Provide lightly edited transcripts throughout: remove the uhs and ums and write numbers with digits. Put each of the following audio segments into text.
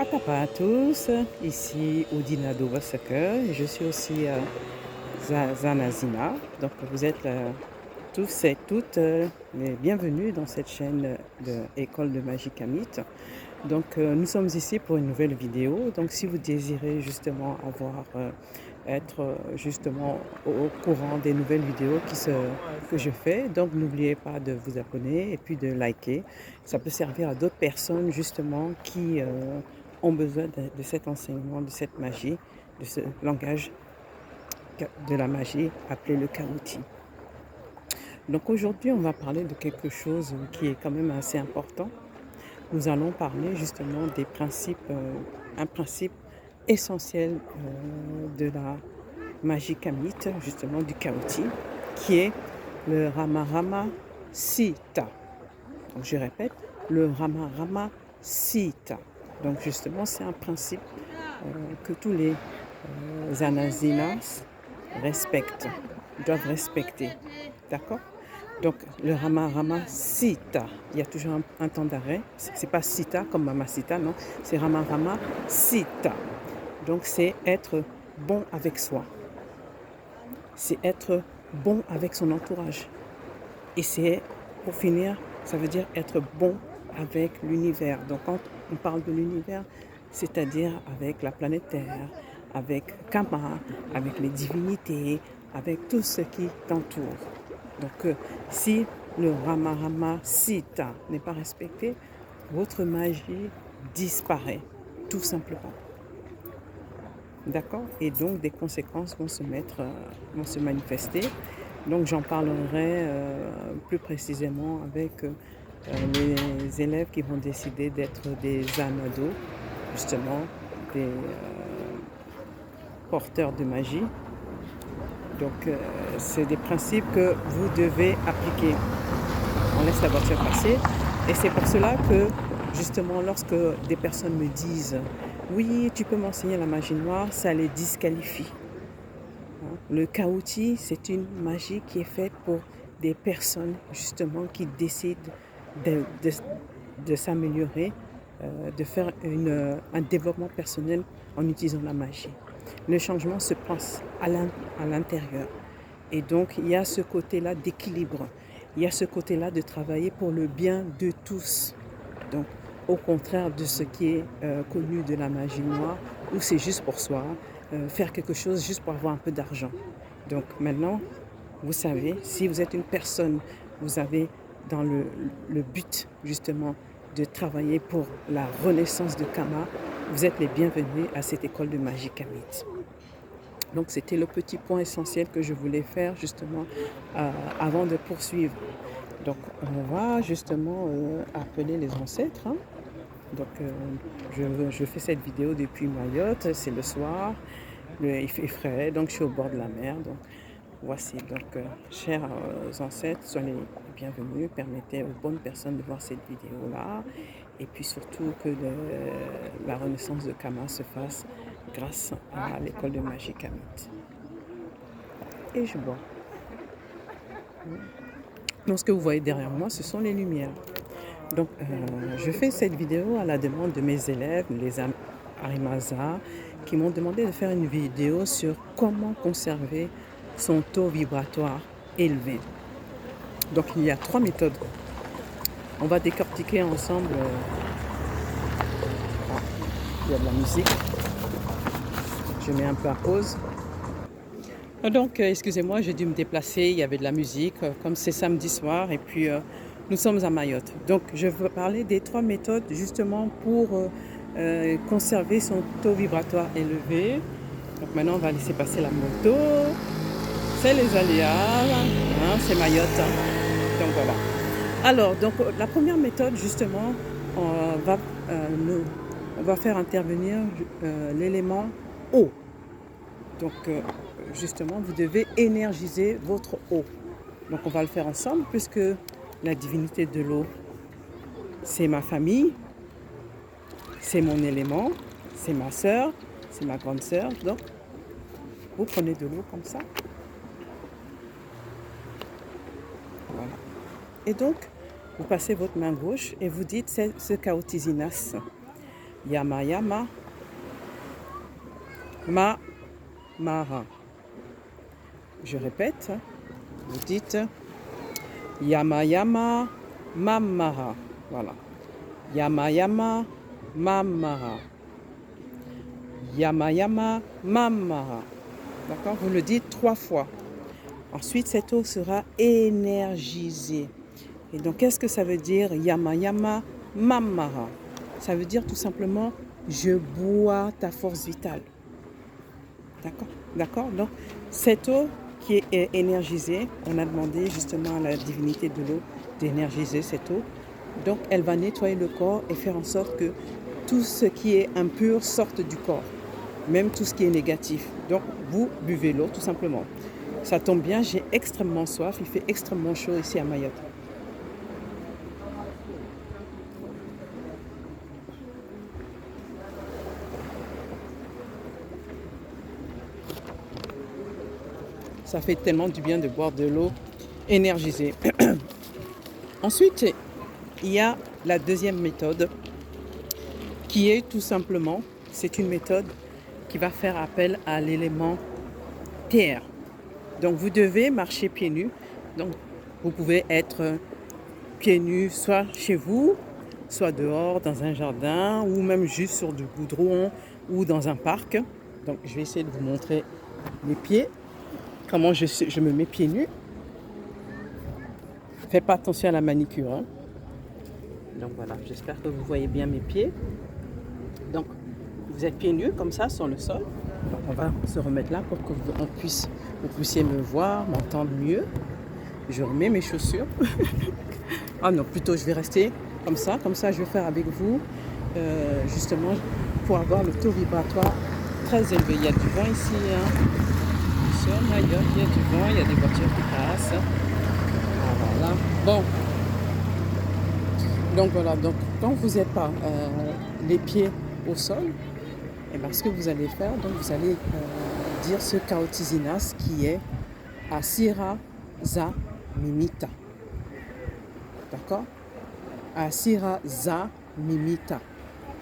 Atapa à tous, ici Oudina Dovasaka et je suis aussi Zanazina. Donc vous êtes tous et toutes les bienvenus dans cette chaîne de École de Magie Kamit. Donc nous sommes ici pour une nouvelle vidéo. Donc si vous désirez justement être justement au courant des nouvelles vidéos que je fais, donc n'oubliez pas de vous abonner et puis de liker. Ça peut servir à d'autres personnes justement qui ont besoin de cet enseignement, de cette magie, de ce langage de la magie appelé le Kaouti. Donc aujourd'hui, on va parler de quelque chose qui est quand même assez important. Nous allons parler justement des principes, un principe essentiel de la magie kamite, justement du Kaouti, qui est le Rama Sita. Donc je répète, le Rama Sita. Donc justement, c'est un principe que tous les Anazinas respectent, doivent respecter. D'accord? Donc le Rama Sita, il y a toujours un temps d'arrêt. C'est pas Sita comme Mamacita, non. C'est Rama Sita. Donc c'est être bon avec soi. C'est être bon avec son entourage. Et c'est, pour finir, ça veut dire être bon avec l'univers. Donc quand on parle de l'univers, c'est-à-dire avec la planète Terre, avec Kama, avec les divinités, avec tout ce qui t'entoure. Donc si le Rama Sita n'est pas respecté, votre magie disparaît, tout simplement. D'accord? Et donc des conséquences vont se manifester. Donc j'en parlerai plus précisément avec les élèves qui vont décider d'être des Zanado, justement des porteurs de magie. Donc c'est des principes que vous devez appliquer. On laisse la voiture passer. Et c'est pour cela que justement lorsque des personnes me disent oui, tu peux m'enseigner la magie noire, ça les disqualifie. Le Kaouti, c'est une magie qui est faite pour des personnes justement qui décident de s'améliorer, de faire un développement personnel en utilisant la magie. Le changement se passe à l'intérieur. Et donc, il y a ce côté-là d'équilibre. Il y a ce côté-là de travailler pour le bien de tous. Donc, au contraire de ce qui est connu de la magie noire, où c'est juste pour soi, faire quelque chose juste pour avoir un peu d'argent. Donc maintenant, vous savez, si vous êtes une personne, vous avez dans le but justement de travailler pour la renaissance de Kama, vous êtes les bienvenus à cette école de magie Kamit. Donc c'était le petit point essentiel que je voulais faire justement avant de poursuivre. Donc on va justement appeler les ancêtres. Hein. Donc je fais cette vidéo depuis Mayotte, c'est le soir, il fait frais, donc je suis au bord de la mer. Donc voici, donc chers ancêtres, soyez les bienvenus, permettez aux bonnes personnes de voir cette vidéo-là. Et puis surtout que la renaissance de Kama se fasse grâce à l'école de magie Kamit. Et je bois. Donc ce que vous voyez derrière moi, ce sont les lumières. Donc je fais cette vidéo à la demande de mes élèves, les Arimaza, qui m'ont demandé de faire une vidéo sur comment conserver son taux vibratoire élevé. Donc il y a 3 méthodes. On va décortiquer ensemble. Il y a de la musique. Je mets un peu à pause. Donc excusez-moi, j'ai dû me déplacer. Il y avait de la musique, comme c'est samedi soir. Et puis nous sommes à Mayotte. Donc je veux parler des 3 méthodes justement pour conserver son taux vibratoire élevé. Donc maintenant on va laisser passer la moto. C'est les aléas, hein, c'est Mayotte. Hein. Donc voilà. Alors, donc la première méthode, justement, on va faire intervenir l'élément eau. Donc, justement, vous devez énergiser votre eau. Donc, on va le faire ensemble puisque la divinité de l'eau, c'est ma famille, c'est mon élément, c'est ma sœur, c'est ma grande sœur. Donc, vous prenez de l'eau comme ça. Voilà. Et donc, vous passez votre main gauche et vous dites ce Kaotizinas. Yama Yama, Ma Mara. Je répète, vous dites Yama Yama, Ma Mara. Voilà. Yama Yama, Ma Mara. Yama Yama, Ma Mara. D'accord? Vous le dites 3 fois. Ensuite, cette eau sera énergisée. Et donc, qu'est-ce que ça veut dire Yama Yama, Ma Mara? Ça veut dire tout simplement, je bois ta force vitale. D'accord? D'accord? Donc, cette eau qui est énergisée, on a demandé justement à la divinité de l'eau d'énergiser cette eau. Donc, elle va nettoyer le corps et faire en sorte que tout ce qui est impur sorte du corps, même tout ce qui est négatif. Donc, vous buvez l'eau tout simplement. Ça tombe bien, j'ai extrêmement soif, il fait extrêmement chaud ici à Mayotte. Ça fait tellement du bien de boire de l'eau énergisée. Ensuite, il y a la deuxième méthode qui est tout simplement, c'est une méthode qui va faire appel à l'élément terre. Donc vous devez marcher pieds nus. Donc vous pouvez être pieds nus soit chez vous, soit dehors dans un jardin ou même juste sur du goudron ou dans un parc. Donc je vais essayer de vous montrer mes pieds. Comment je me mets pieds nus. Faites pas attention à la manicure. Hein. Donc voilà, j'espère que vous voyez bien mes pieds. Donc vous êtes pieds nus comme ça sur le sol. Donc on va se remettre là pour que vous puissiez me voir, m'entendre mieux. Je remets mes chaussures. Ah non, plutôt je vais rester comme ça je vais faire avec vous justement pour avoir le taux vibratoire très élevé. Il y a du vent ici. Hein. Sur Mayotte, il y a du vent, il y a des voitures qui passent. Voilà. Bon. Donc voilà, donc quand vous n'êtes pas les pieds au sol, et bien ce que vous allez faire, donc vous allez dire ce Kaotizinas qui est Asira Za Mimita. D'accord? Asira Za Mimita.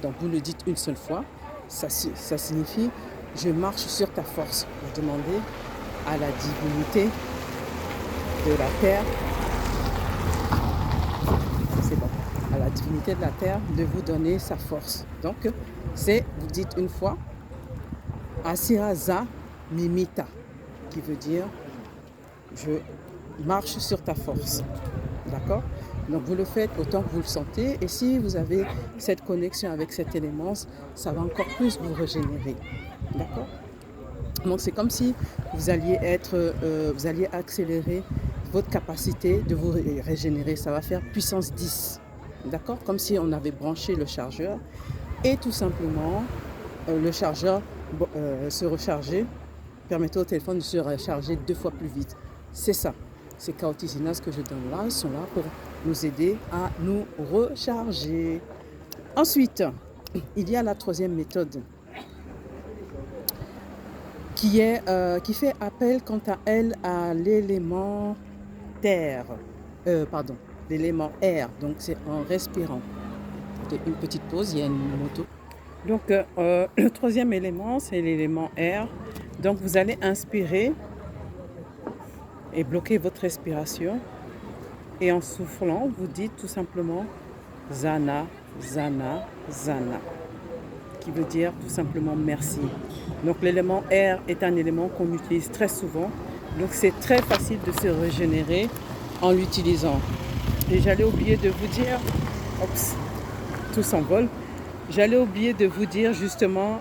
Donc vous le dites une seule fois. Ça signifie je marche sur ta force. Vous demandez à la divinité de la terre, c'est bon, à la divinité de la terre de vous donner sa force. Donc, vous dites une fois, Asira Za Mimita, qui veut dire, je marche sur ta force. D'accord? Donc, vous le faites autant que vous le sentez. Et si vous avez cette connexion avec cet élément, ça va encore plus vous régénérer. D'accord? Donc c'est comme si vous alliez accélérer votre capacité de vous régénérer. Ça va faire puissance 10. D'accord? Comme si on avait branché le chargeur et tout simplement le chargeur se recharger, permettait au téléphone de se recharger 2 fois plus vite. C'est ça. Ces Kaotizinas que je donne là, ils sont là pour nous aider à nous recharger. Ensuite, il y a la troisième méthode qui fait appel quant à elle à l'élément terre, l'élément air, donc c'est en respirant. Une petite pause, il y a une moto. Donc le troisième élément, c'est l'élément air. Donc vous allez inspirer et bloquer votre respiration. Et en soufflant, vous dites tout simplement Zana, Zana, Zana, qui veut dire tout simplement merci. Donc l'élément air est un élément qu'on utilise très souvent. Donc c'est très facile de se régénérer en l'utilisant. Et j'allais oublier de vous dire, tout s'envole. J'allais oublier de vous dire justement,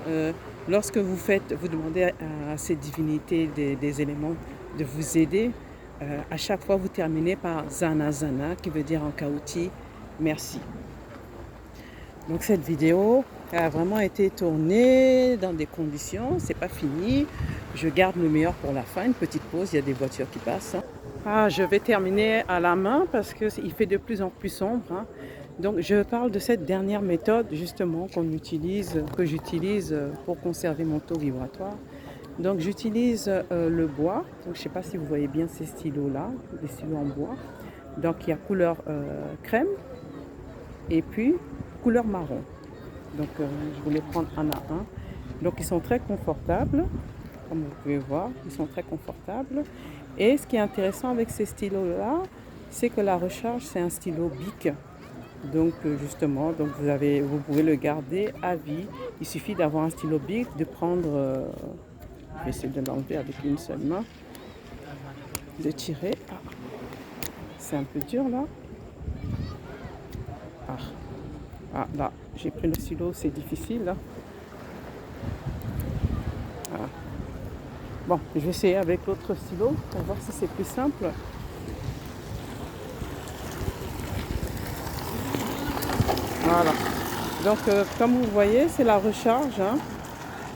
lorsque vous demandez à ces divinités des éléments de vous aider, à chaque fois vous terminez par Zana Zana, qui veut dire en kaouti, merci. Donc cette vidéo a vraiment été tournée dans des conditions, c'est pas fini. Je garde le meilleur pour la fin, une petite pause, il y a des voitures qui passent. Je vais terminer à la main parce qu'il fait de plus en plus sombre. Hein. Donc je parle de cette dernière méthode justement que j'utilise pour conserver mon taux vibratoire. Donc j'utilise le bois, donc, je ne sais pas si vous voyez bien ces stylos-là, des stylos en bois. Donc il y a couleur crème et puis couleur marron. Donc je voulais prendre un à un. Donc ils sont très confortables, comme vous pouvez voir, ils sont très confortables. Et ce qui est intéressant avec ces stylos-là, c'est que la recharge, c'est un stylo Bic. Donc justement, donc vous pouvez le garder à vie. Il suffit d'avoir un stylo Bic, de prendre, je vais essayer de l'enlever avec une seule main, de tirer. Ah, c'est un peu dur là. Ah, ah là, j'ai pris le stylo, c'est difficile là. Ah. Bon, je vais essayer avec l'autre stylo pour voir si c'est plus simple. Voilà. Donc, comme vous voyez, c'est la recharge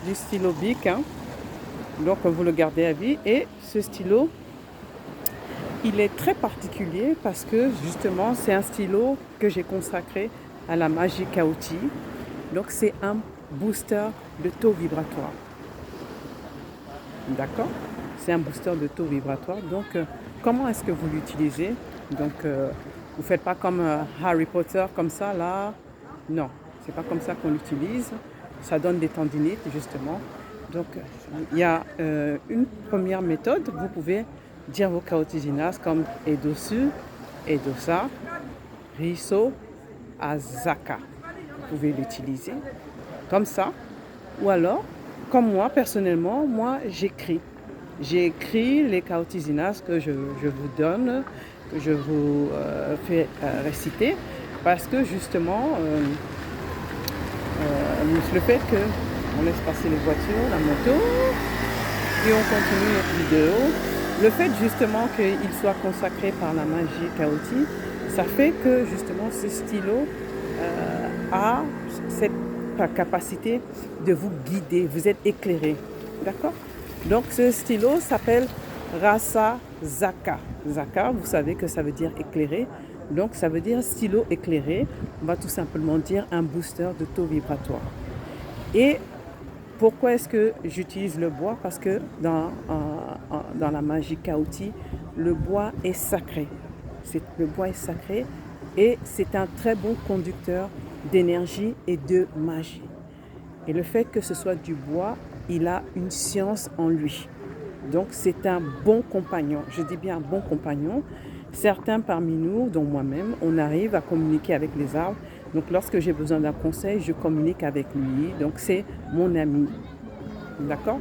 du stylo Bic. Donc, vous le gardez à vie. Et ce stylo, il est très particulier parce que justement, c'est un stylo que j'ai consacré à la magie Kaoti. Donc, c'est un booster de taux vibratoire. D'accord? C'est un booster de taux vibratoire. Donc, comment est-ce que vous l'utilisez? Donc, vous ne faites pas comme Harry Potter, comme ça, là. Non, c'est pas comme ça qu'on l'utilise. Ça donne des tendinites, justement. Donc, il y a une première méthode. Vous pouvez dire vos kaotizinas comme Edosu, Edosa, Riso, Azaka. Vous pouvez l'utiliser comme ça. Ou alors, comme moi, personnellement, moi, j'écris. J'ai écrit les kaotizinas que je vous donne, que je vous fais réciter, parce que justement, le fait qu'on laisse passer les voitures, la moto, et on continue notre vidéo, le fait justement qu'il soit consacré par la magie Kaoti, ça fait que justement ce stylo a cette capacité de vous guider, vous êtes éclairé, d'accord? Donc ce stylo s'appelle Rasa Zaka. Zaka, vous savez que ça veut dire éclairé, donc ça veut dire stylo éclairé, on va tout simplement dire un booster de taux vibratoire. Et pourquoi est-ce que j'utilise le bois? Parce que dans la magie Kaoti, le bois est sacré. Le bois est sacré et c'est un très bon conducteur d'énergie et de magie. Et le fait que ce soit du bois, il a une science en lui. Donc c'est un bon compagnon. Je dis bien un bon compagnon. Certains parmi nous, dont moi-même, on arrive à communiquer avec les arbres. Donc lorsque j'ai besoin d'un conseil, je communique avec lui. Donc c'est mon ami. D'accord?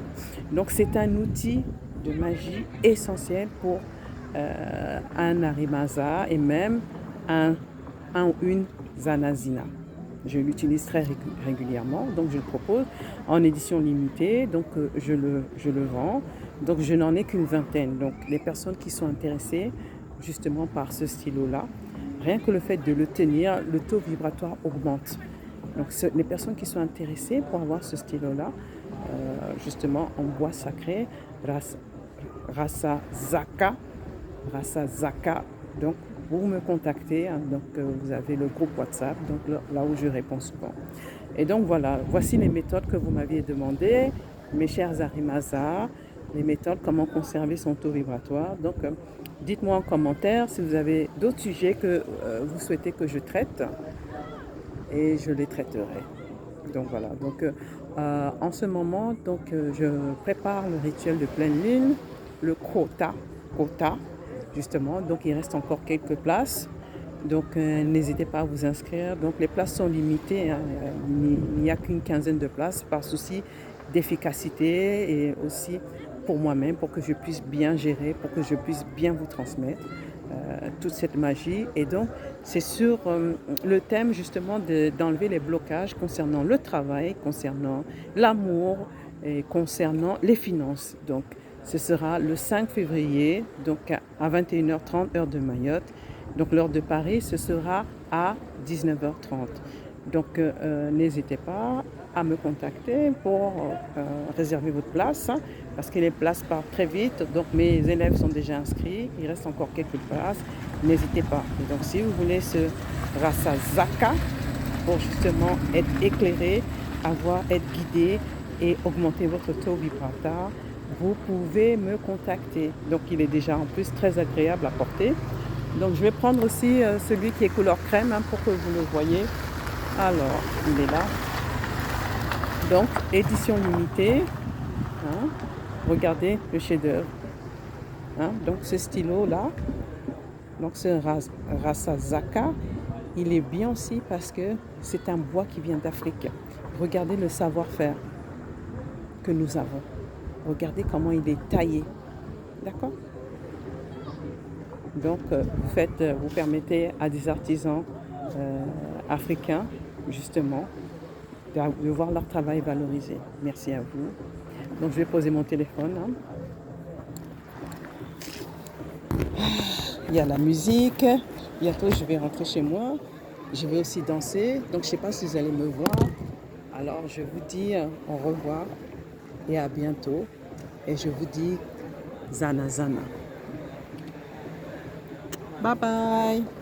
Donc c'est un outil de magie essentiel pour un Arimasa et même un ou une Zanazina. Je l'utilise très régulièrement, donc je le propose en édition limitée, donc je le vends. Donc je n'en ai qu'une vingtaine. Donc les personnes qui sont intéressées justement par ce stylo-là, rien que le fait de le tenir, le taux vibratoire augmente. Donc les personnes qui sont intéressées pour avoir ce stylo-là, justement en bois sacré, Rasa Zaka, donc vous me contactez, donc vous avez le groupe WhatsApp, donc là où je réponds souvent. Et donc voilà, voici les méthodes que vous m'aviez demandées, mes chers Arimasa, les méthodes, comment conserver son taux vibratoire. Donc dites-moi en commentaire si vous avez d'autres sujets que vous souhaitez que je traite et je les traiterai. Donc voilà, donc en ce moment, donc je prépare le rituel de pleine lune, le Kota, justement, donc il reste encore quelques places, donc n'hésitez pas à vous inscrire. Donc les places sont limitées, il n'y a qu'une quinzaine de places par souci d'efficacité et aussi pour moi-même, pour que je puisse bien gérer, pour que je puisse bien vous transmettre toute cette magie. Et donc c'est sur le thème justement d'enlever les blocages concernant le travail, concernant l'amour et concernant les finances. Donc ce sera le 5 février, donc à 21h30, heure de Mayotte. Donc l'heure de Paris, ce sera à 19h30. Donc n'hésitez pas à me contacter pour réserver votre place, parce que les places partent très vite. Donc mes élèves sont déjà inscrits, il reste encore quelques places. N'hésitez pas. Et donc si vous voulez ce Rasa Zaka pour justement être éclairé, être guidé et augmenter votre taux vibratoire, vous pouvez me contacter. Donc il est déjà en plus très agréable à porter. Donc je vais prendre aussi celui qui est couleur crème pour que vous le voyez. Alors il est là. Donc, édition limitée. Hein. Regardez le chef-d'œuvre. Hein. Donc, ce stylo-là, donc ce Rasazaka, il est bien aussi parce que c'est un bois qui vient d'Afrique. Regardez le savoir-faire que nous avons. Regardez comment il est taillé. D'accord? Donc, vous permettez à des artisans africains, justement, de voir leur travail valorisé. Merci à vous. Donc, je vais poser mon téléphone. Hein. Il y a la musique. Bientôt, je vais rentrer chez moi. Je vais aussi danser. Donc, je ne sais pas si vous allez me voir. Alors, je vous dis au revoir et à bientôt. Et je vous dis Zana Zana. Bye bye.